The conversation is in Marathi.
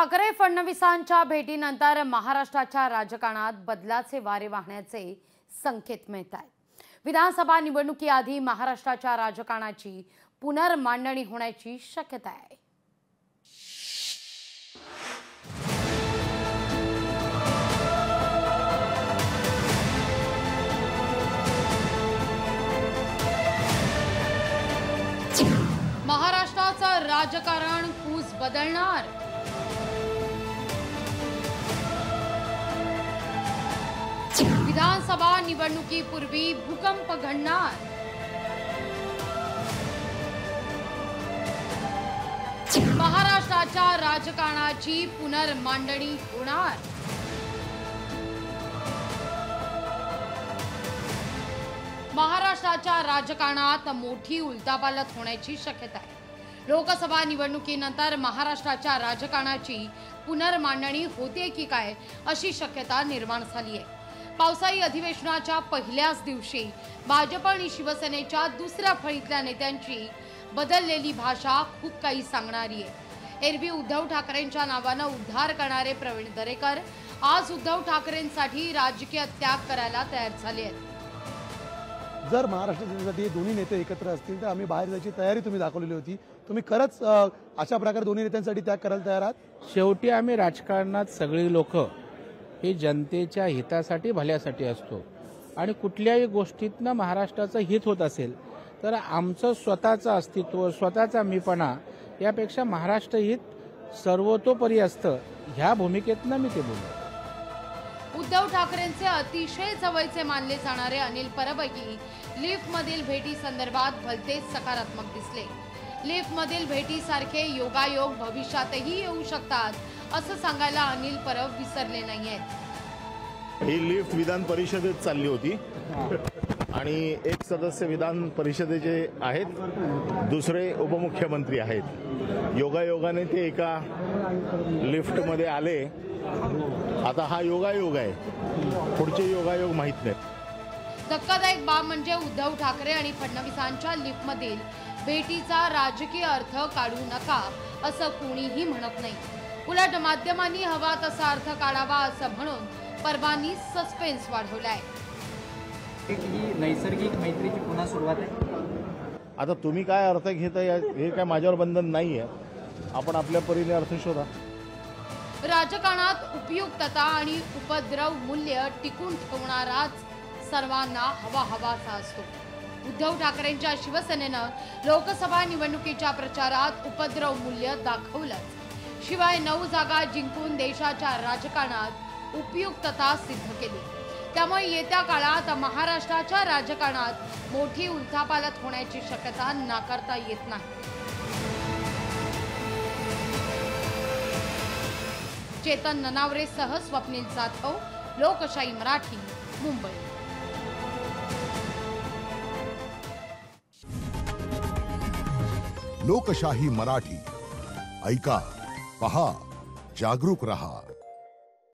ठाकरे फडणवीसांच्या भेटीनंतर महाराष्ट्राच्या राजकारणात बदलाचे वारे वाहण्याचे संकेत मिळत आहेत। विधानसभा निवडणुकीआधी महाराष्ट्राच्या राजकारणाची पुनर्मांडणी होण्याची शक्यता आहे। महाराष्ट्राचं राजकारण कूस बदलणार। विधानसभा निवडणुकीपूर्वी भूकंप घडणार। महाराष्ट्राच्या राजकारणाची पुनर्मांडणी होणार। महाराष्ट्राच्या राजकारणात मोठी उलथापालथ होण्याची शक्यता आहे। लोकसभा निवडणुकीनंतर महाराष्ट्राच्या राजकारणाची पुनर्मांडणी होते की काय अशी शक्यता निर्माण झाली आहे। पावसाळी अधिवेशनाच्या पहिल्याच दिवशी भाजप आणि शिवसेनेच्या दुसऱ्या फळीतल्या नेत्यांची बदललेली भाषा खूप काही सांगणारी आहे। एरवी उद्धव ठाकरेंच्या नावानं उद्धार करणारे प्रवीण दरेकर आज उद्धव ठाकरेंसाठी राजकीय त्याग करायला तयार झाले आहेत। जर महाराष्ट्रासाठी दोन्ही नेते एकत्र असतील तर आम्ही बाहेर जायची तयारी तुम्ही दाखवलेली होती। तुम्ही खरंच अशा प्रकारे दोन्ही नेत्यांसाठी त्याग करायला तयार आहात? शेवटी आम्ही राजकारणात सगळी लोक हे जनतेच्या हितासाठी भल्यासाठी असतो आणि कुठल्याही गोष्टीतनं महाराष्ट्राचं हित होत असेल तर आमचं स्वतःचं अस्तित्व स्वतःचा मीपणा यापेक्षा महाराष्ट्र हित सर्वतोपरी असतं ह्या भूमिकेतनं मी ते बोलतो। उद्धव ठाकरेंचे अतिशय जवळचे मानले जाणारे अनिल परबही लिफ्टमधील भेटी संदर्भात भलतेच सकारात्मक दिसले। लिफ्टमधील भेटीसारखे योगायोग भविष्यातही येऊ शकतात असं सांगायला अनिल परब विसरले नाहीयेत। ही लिफ्ट विधान परिषदेत चालली होती आणि एक सदस्य विधान परिषदेचे आहेत, दुसरे उपमुख्यमंत्री आहेत। योगायोगाने ते एका लिफ्टमध्ये आले। आता हा योगायोग आहे, पुढचे योगायोग माहित नाहीत। धक्कादायक बाब म्हणजे उद्धव ठाकरे आणि फडणवीसांच्या लिफ्टमधील भेटीचा राजकीय अर्थ काढू नका असं कोणीही म्हणत नाही। उलट माध्यमांनी हवा तसा अर्थ काढावा असं म्हणून परबांनी सस्पेन्स वाढवलाय। ही नैसर्गिक मैत्रीची पुन्हा सुरुवात आहे। आता तुम्ही काय अर्थ घेताय हे काय माझ्यावर बंधन नाहीये, आपण आपल्या परीने अर्थ शोधा। राजकारणात उपयुक्तता आणि उपद्रव मूल्य टिकून ठेवणाराच सर्वांना हवाचा असतो। उद्धव ठाकरेंच्या शिवसेनेनं लोकसभा निवडणुकीच्या प्रचारात उपद्रव मूल्य दाखवलंच, शिवाय 9 जागा जिंकून देशाच्या राजकारणात उपयुक्तता सिद्ध केली। त्यामुळे येत्या काळात महाराष्ट्राच्या राजकारणात मोठी उलथापालथ होण्याची शक्यता नाकारता येत नाही। चेतन ननावरेसह स्वप्नील जाधव, लोकशाही मराठी, मुंबई। लोकशाही मराठी ऐका, पहा, जागरूक रहा।